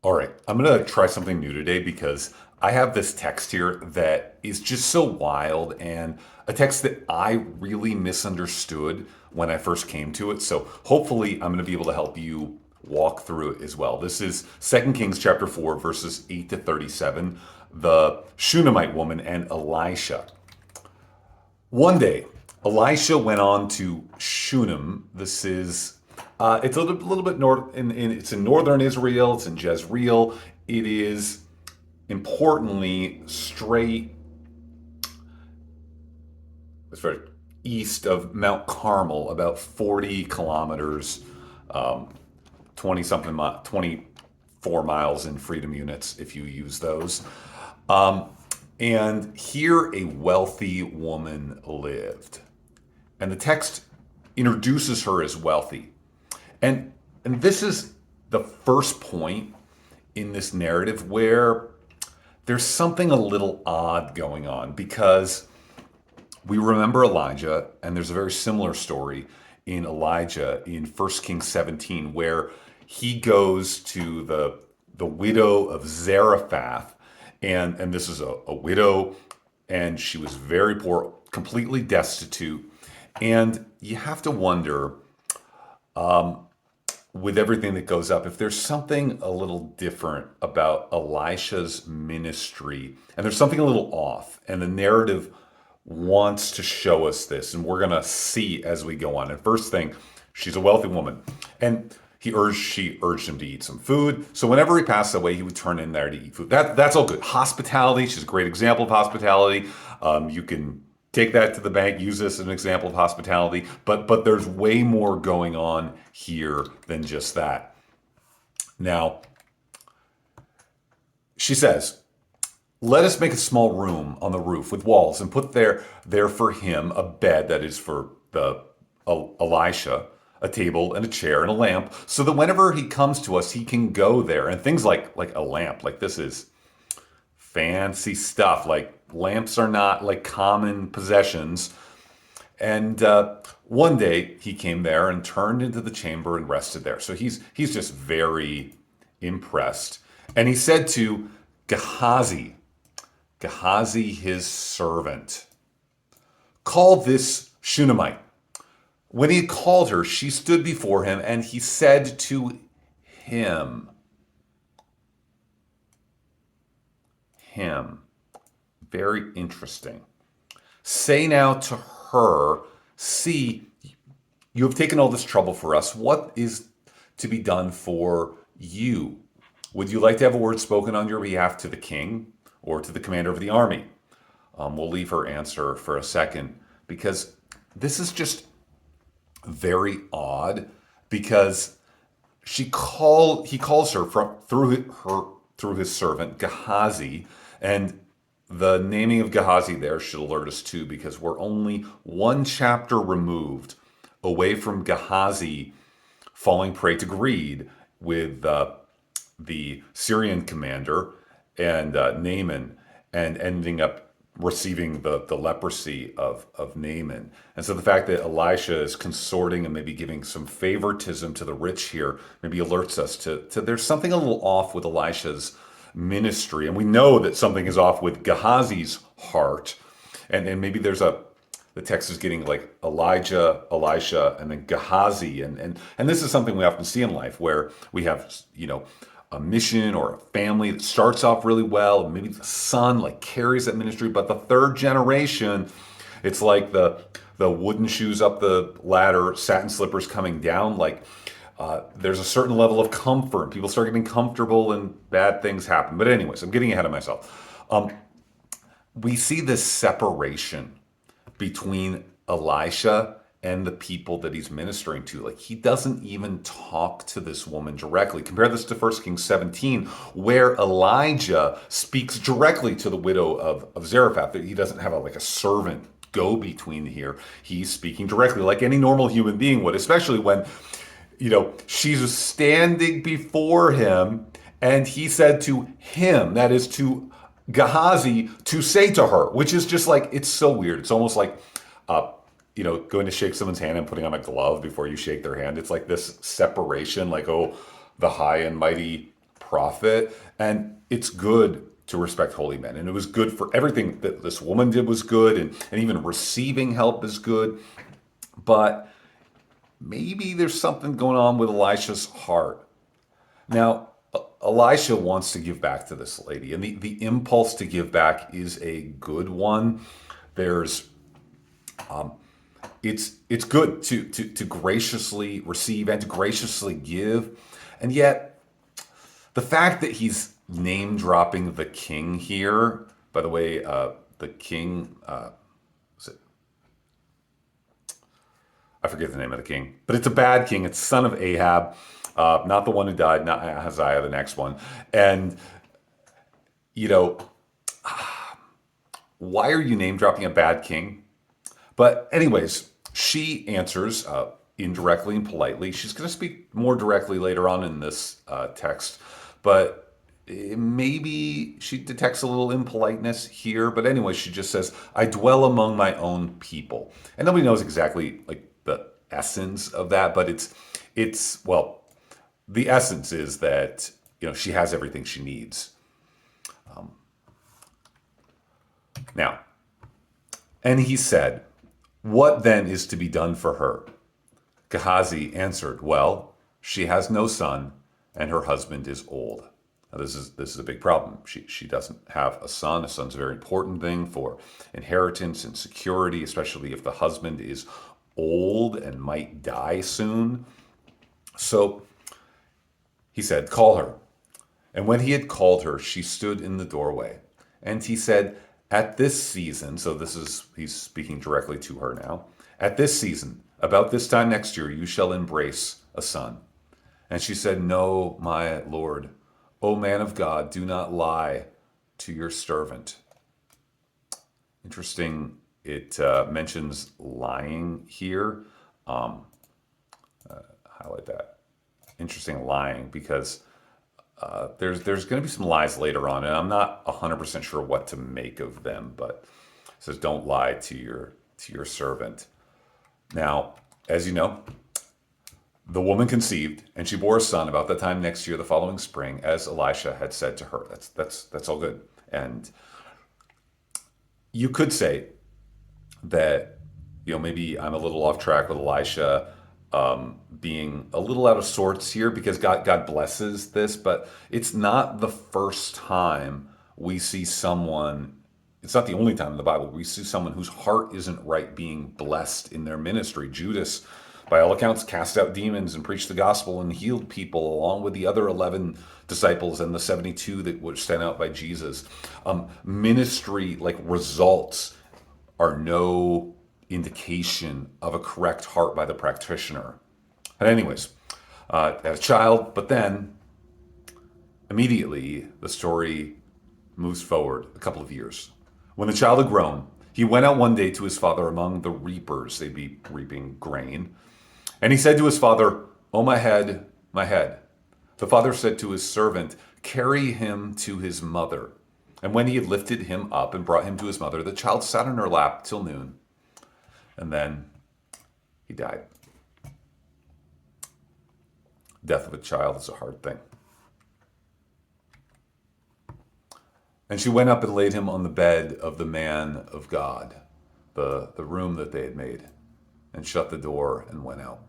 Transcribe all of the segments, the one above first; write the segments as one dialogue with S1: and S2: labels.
S1: All right, I'm going to try something new today because I have this text here that is just so wild and a text that I really misunderstood when I first came to it. So hopefully I'm going to be able to help you walk through it as well. This is Second Kings chapter 4 verses 8 to 37, the Shunammite woman and Elisha. One day, Elisha went on to Shunem. This is it's a little bit north. It's in northern Israel. It's in Jezreel. It is importantly straight. It's very east of Mount Carmel, about 40 kilometers, 20 something, 24 miles in freedom units if you use those. Um, and here a wealthy woman lived. And the text introduces her as wealthy. And this is the first point in this narrative where there's something a little odd going on because we remember Elijah, and there's a very similar story in Elijah in First Kings 17 where he goes to the widow of Zarephath, and this is a widow, and she was very poor, completely destitute. And you have to wonder, with everything that goes up, if there's something a little different about Elisha's ministry, and there's something a little off, and the narrative wants to show us this, and we're gonna see as we go on. And first thing, she's a wealthy woman, and she urged him to eat some food. So whenever he passed away, he would turn in there to eat food. That's all good. Hospitality. She's a great example of hospitality. You can take that to the bank, use this as an example of hospitality. But there's way more going on here than just that. Now, she says, let us make a small room on the roof with walls and put there for him a bed that is for the Elisha, a table and a chair and a lamp, so that whenever he comes to us, he can go there. And things like a lamp, like this is fancy stuff. Like lamps are not like common possessions. And one day he came there and turned into the chamber and rested there. So he's just very impressed. And he said to Gehazi, his servant, call this Shunammite. When he had called her, she stood before him, and he said to him, very interesting. Say now to her, see, you have taken all this trouble for us. What is to be done for you? Would you like to have a word spoken on your behalf to the king or to the commander of the army? We'll leave her answer for a second because this is just very odd because he calls her through his servant Gehazi, and the naming of Gehazi there should alert us too because we're only one chapter removed away from Gehazi falling prey to greed with the Syrian commander and Naaman, and ending up receiving the leprosy of Naaman. And so the fact that Elisha is consorting and maybe giving some favoritism to the rich here maybe alerts us to there's something a little off with Elisha's ministry. And we know that something is off with Gehazi's heart. And maybe the text is getting like Elijah, Elisha, and then Gehazi. And this is something we often see in life where we have, a mission or a family that starts off really well, and maybe the son like carries that ministry, but the third generation, it's like the wooden shoes up the ladder, satin slippers coming down. Like there's a certain level of comfort. People start getting comfortable, and bad things happen. But anyways, I'm getting ahead of myself. We see this separation between Elisha and the people that he's ministering to. Like he doesn't even talk to this woman directly. Compare this to First Kings 17, where Elijah speaks directly to the widow of Zarephath. He doesn't have a servant go between here. He's speaking directly like any normal human being would, especially when, she's standing before him and he said to him, that is to Gehazi, to say to her, which is just like, it's so weird. It's almost like, going to shake someone's hand and putting on a glove before you shake their hand. It's like this separation, like, oh, the high and mighty prophet, and it's good to respect holy men. And it was good for everything that this woman did was good, and even receiving help is good. But maybe there's something going on with Elisha's heart. Now, Elisha wants to give back to this lady, and the impulse to give back is a good one. There's it's good to graciously receive and to graciously give. And yet the fact that he's name dropping the king here, by the way, the king, is it, I forget the name of the king, but it's a bad king. It's son of Ahab, not the one who died, not Ahaziah, the next one. And, you know, why are you name dropping a bad king? But, anyways, she answers indirectly and politely. She's going to speak more directly later on in this text, but maybe she detects a little impoliteness here. But anyway, she just says, "I dwell among my own people," and nobody knows exactly like the essence of that. But it's well, the essence is that she has everything she needs. Now, and he said, "What then is to be done for her?" Gehazi answered, "Well, she has no son, and her husband is old." Now, this is a big problem. She doesn't have a son. A son's a very important thing for inheritance and security, especially if the husband is old and might die soon. So he said, "Call her." And when he had called her, she stood in the doorway. And he said, "At this season," so he's speaking directly to her now, "at this season, about this time next year, you shall embrace a son." And she said, "No, my Lord, O man of God, do not lie to your servant." Interesting, it mentions lying here. Highlight that. Interesting, lying, because there's going to be some lies later on, and I'm not 100% sure what to make of them, but it says, "Don't lie to your servant." Now, as you know, the woman conceived, and she bore a son about the time next year, the following spring, as Elisha had said to her. That's all good. And you could say that maybe I'm a little off track with Elisha being a little out of sorts here, because God blesses this, but it's not the first time we see someone. It's not the only time in the Bible we see someone whose heart isn't right being blessed in their ministry. Judas, by all accounts, cast out demons and preached the gospel and healed people, along with the other 11 disciples and the 72 that were sent out by Jesus. Ministry like results are no indication of a correct heart by the practitioner. And anyways, as a child, but then immediately the story moves forward a couple of years. When the child had grown, he went out one day to his father among the reapers. They'd be reaping grain. And he said to his father, "Oh, my head, my head." The father said to his servant, "Carry him to his mother." And when he had lifted him up and brought him to his mother, the child sat on her lap till noon. And then he died. Death of a child is a hard thing. And she went up and laid him on the bed of the man of God, the room that they had made, and shut the door and went out.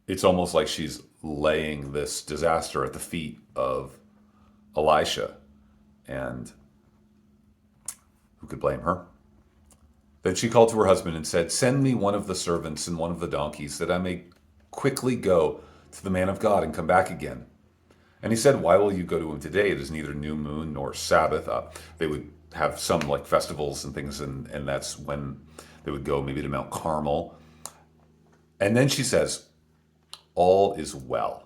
S1: It's almost like she's laying this disaster at the feet of Elisha. And who could blame her? Then she called to her husband and said, "Send me one of the servants and one of the donkeys, that I may quickly go to the man of God and come back again." And he said, "Why will you go to him today? It is neither new moon nor Sabbath." They would have some like festivals and things, and that's when they would go maybe to Mount Carmel. And then she says, "All is well."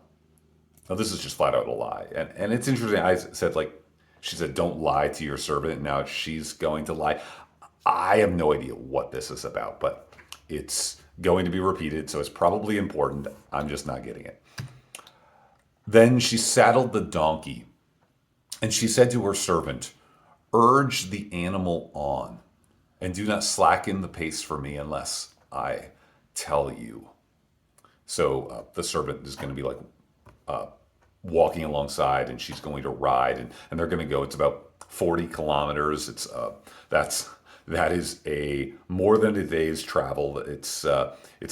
S1: Now this is just flat out a lie. And it's interesting. I said, she said, "Don't lie to your servant." Now she's going to lie. I have no idea what this is about, but it's going to be repeated, so it's probably important. I'm just not getting it. Then she saddled the donkey, and she said to her servant, "Urge the animal on, and do not slacken the pace for me unless I tell you." So the servant is going to be like walking alongside, and she's going to ride, and they're going to go. It's about 40 kilometers. That's that is a more than a day's travel. It's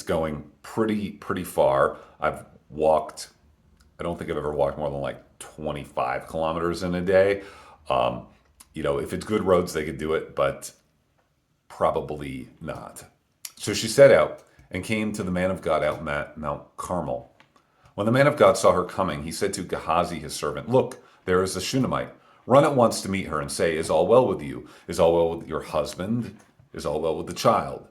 S1: going pretty far. I've walked. I don't think I've ever walked more than like 25 kilometers in a day. Um, if it's good roads, they could do it, but probably not. So she set out and came to the man of God out Mount Carmel. When the man of God saw her coming, he said to Gehazi, his servant, "Look, there is a Shunammite. Run at once to meet her and say, 'Is all well with you? Is all well with your husband? Is all well with the child?'"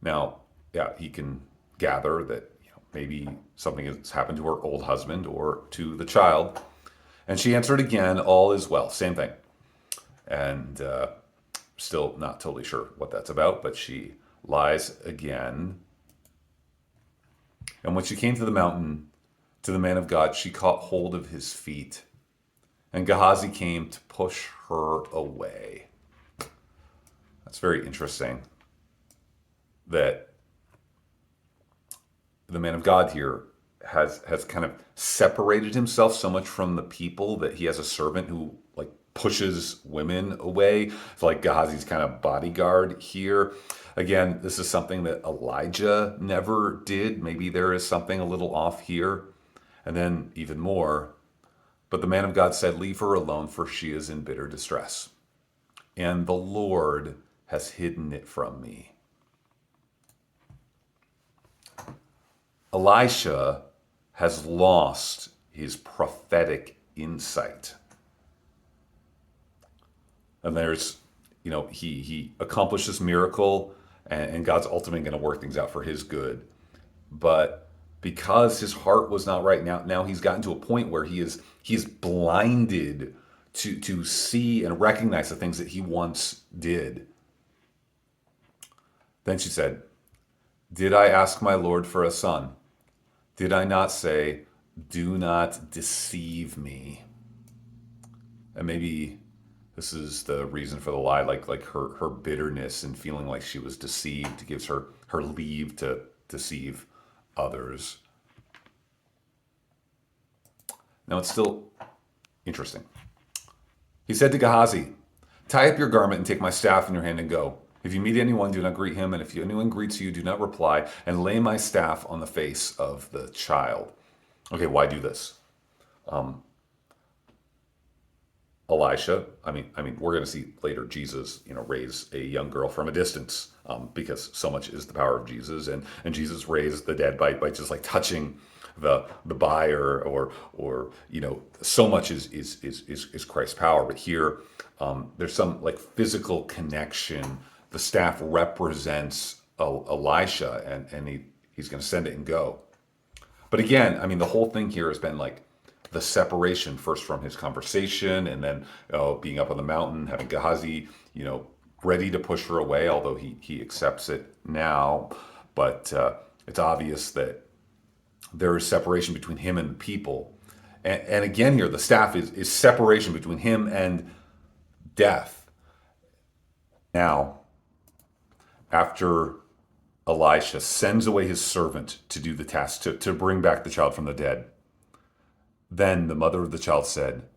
S1: Now, yeah, he can gather that maybe something has happened to her old husband or to the child. And she answered again, "All is well." Same thing. And still not totally sure what that's about, but she lies again. And when she came to the mountain, to the man of God, she caught hold of his feet. And Gehazi came to push her away. That's very interesting that the man of God here has kind of separated himself so much from the people that he has a servant who like pushes women away. It's like Gehazi's kind of bodyguard here. Again, this is something that Elijah never did. Maybe there is something a little off here. And then even more, but the man of God said, "Leave her alone, for she is in bitter distress. And the Lord has hidden it from me." Elisha has lost his prophetic insight. And he accomplished this miracle, and God's ultimately going to work things out for his good. But because his heart was not right, now he's gotten to a point where he's blinded to see and recognize the things that he once did. Then she said, "Did I ask my Lord for a son? Did I not say, 'Do not deceive me'?" And maybe this is the reason for the lie, like her bitterness and feeling like she was deceived gives her leave to deceive others. Now it's still interesting. He said to Gehazi, "Tie up your garment and take my staff in your hand and go. If you meet anyone, do not greet him, and if anyone greets you, do not reply, and lay my staff on the face of the child." Okay, why do this? Elisha, we're going to see later Jesus, raise a young girl from a distance, because so much is the power of Jesus, and Jesus raised the dead by just like touching the buyer, or so much is Christ's power. But here, there's some like physical connection. The staff represents Elisha, and he's going to send it and go. But again, the whole thing here has been like the separation first from his conversation, and then being up on the mountain, having Gehazi, ready to push her away, although he accepts it now. But it's obvious that there is separation between him and the people. And again here, the staff is separation between him and death. Now, after Elisha sends away his servant to do the task, to bring back the child from the dead, then the mother of the child said,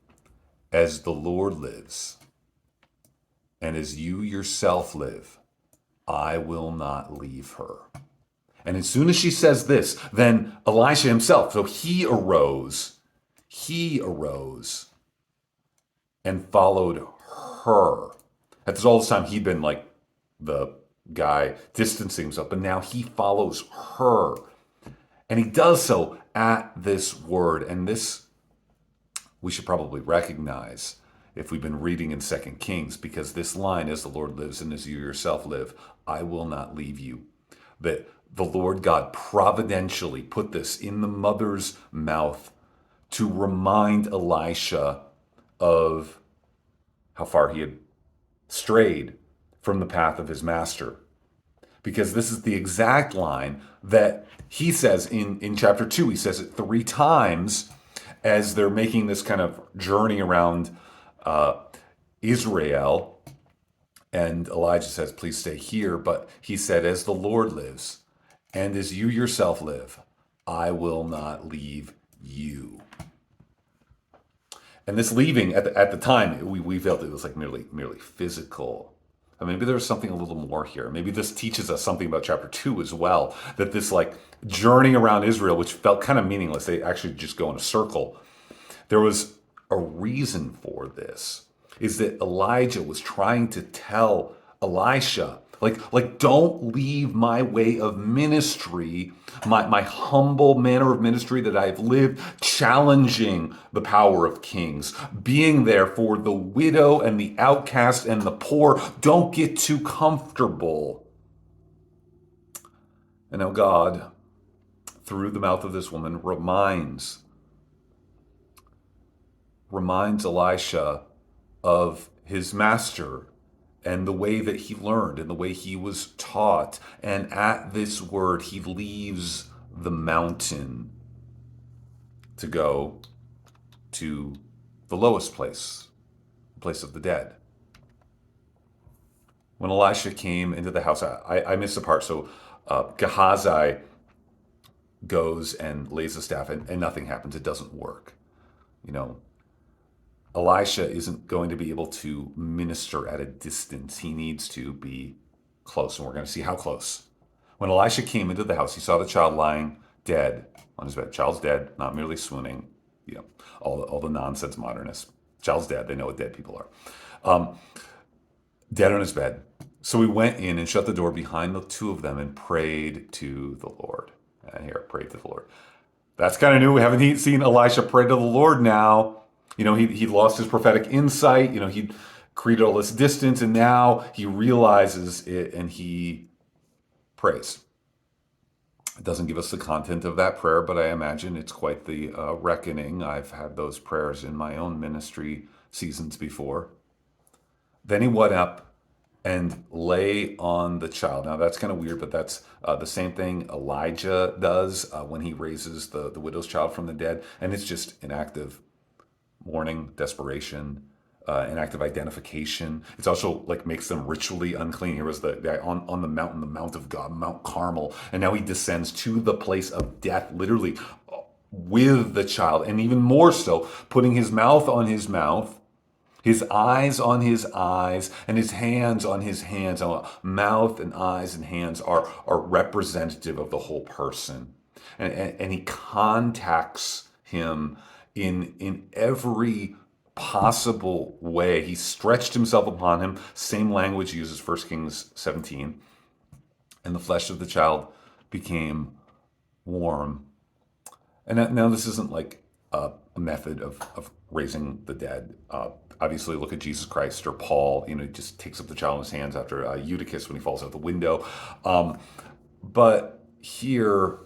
S1: "As the Lord lives, and as you yourself live, I will not leave her." And as soon as she says this, then Elisha himself, so he arose and followed her. At all this time, he'd been like the guy distancing himself, but now he follows her. And he does so at this word. And this we should probably recognize if we've been reading in 2 Kings, because this line, "As the Lord lives and as you yourself live, I will not leave you," that the Lord God providentially put this in the mother's mouth to remind Elisha of how far he had strayed from the path of his master. Because this is the exact line that he says in chapter 2. He says it 3 times as they're making this kind of journey around Israel. And Elijah says, "Please stay here." But he said, "As the Lord lives and as you yourself live, I will not leave you. And this leaving at the time, we felt it was like merely physical. And maybe there's something a little more here. Maybe this teaches us something about chapter 2 as well, that this like journey around Israel, which felt kind of meaningless, they actually just go in a circle. There was a reason for this, is that Elijah was trying to tell Elisha, like don't leave my way of ministry, my humble manner of ministry that I've lived, challenging the power of kings, being there for the widow and the outcast and the poor. Don't get too comfortable. And now God, through the mouth of this woman, reminds Elisha of his master and the way that he learned and the way he was taught. And at this word, he leaves the mountain to go to the lowest place, the place of the dead. When Elisha came into the house, I missed a part. So Gehazi goes and lays the staff, and nothing happens. It doesn't work. Elisha isn't going to be able to minister at a distance. He needs to be close, and we're going to see how close. When Elisha came into the house, he saw the child lying dead on his bed. Child's dead, not merely swooning. All the nonsense modernists. Child's dead. They know what dead people are. Dead on his bed. So we went in and shut the door behind the two of them and prayed to the Lord. And here, prayed to the Lord. That's kind of new. We haven't seen Elisha pray to the Lord now. He lost his prophetic insight. He'd created all this distance, and now he realizes it and he prays. It doesn't give us the content of that prayer, but I imagine it's quite the reckoning. I've had those prayers in my own ministry seasons before. Then he went up and lay on the child. Now that's kind of weird, but that's the same thing Elijah does when he raises the widow's child from the dead. And it's just an act of mourning, desperation, an act of identification. It's also like makes them ritually unclean. Here was the guy on the mountain, the Mount of God, Mount Carmel, and now he descends to the place of death, literally with the child, and even more so, putting his mouth on his mouth, his eyes on his eyes, and his hands on his hands. Mouth and eyes and hands are representative of the whole person, and he contacts him in every possible way. He stretched himself upon him. Same language uses 1 Kings 17. And the flesh of the child became warm. And now this isn't like a method of raising the dead. Obviously, look at Jesus Christ or Paul. He just takes up the child in his hands after Eutychus when he falls out the window. But here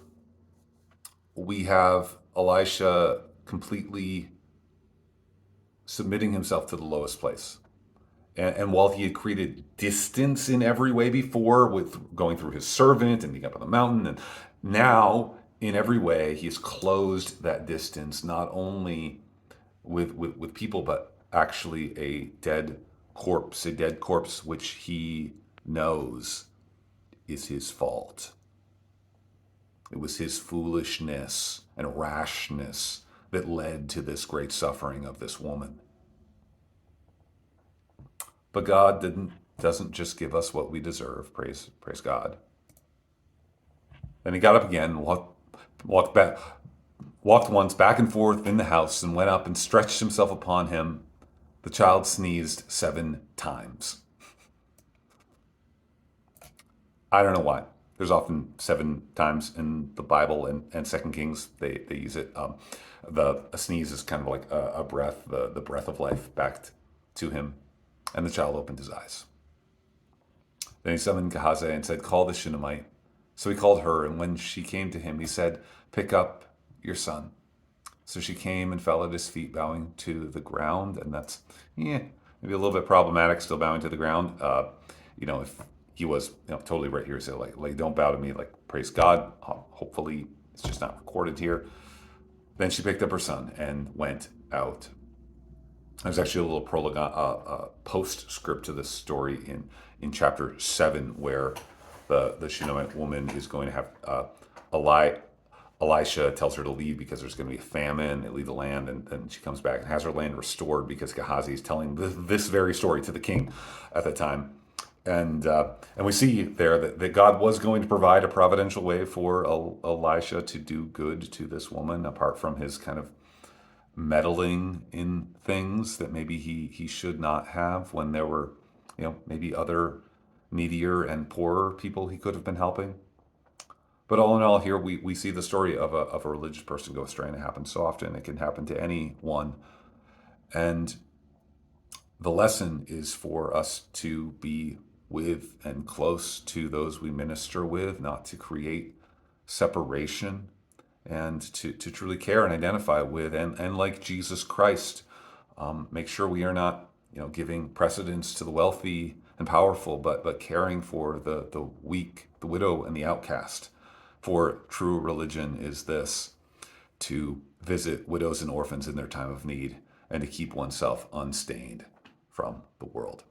S1: we have Elisha completely submitting himself to the lowest place. And while he had created distance in every way before with going through his servant and being up on the mountain, and now in every way he has closed that distance, not only with people, but actually a dead corpse which he knows is his fault. It was his foolishness and rashness that led to this great suffering of this woman. But God doesn't just give us what we deserve. Praise God. Then he got up again, walked once back and forth in the house, and went up and stretched himself upon him. The child sneezed 7 times. I don't know why. There's often 7 times in the Bible and 2 Kings, they use it. A sneeze is kind of like a breath, the breath of life back to him. And the child opened his eyes. Then he summoned Gehazi and said, "Call the Shunammite." So he called her, and when she came to him, he said, "Pick up your son." So she came and fell at his feet, bowing to the ground. And that's, maybe a little bit problematic, still bowing to the ground. If he was totally right here, so like don't bow to me, like praise God. Hopefully it's just not recorded here. Then she picked up her son and went out. There's actually a little prologue, postscript to this story in chapter 7, where the Shunammite woman is going to have Eli, Elisha tells her to leave because there's going to be a famine. They leave the land, and then she comes back and has her land restored because Gehazi is telling this very story to the king at the time. And we see there that God was going to provide a providential way for Elisha to do good to this woman, apart from his kind of meddling in things that maybe he should not have, when there were, maybe other needier and poorer people he could have been helping. But all in all, here we see the story of a religious person go astray, and it happens so often. It can happen to anyone. And the lesson is for us to be with and close to those we minister with, not to create separation, and to truly care and identify with, and like Jesus Christ, make sure we are not giving precedence to the wealthy and powerful, but caring for the weak, the widow, and the outcast. For true religion is this: to visit widows and orphans in their time of need, and to keep oneself unstained from the world.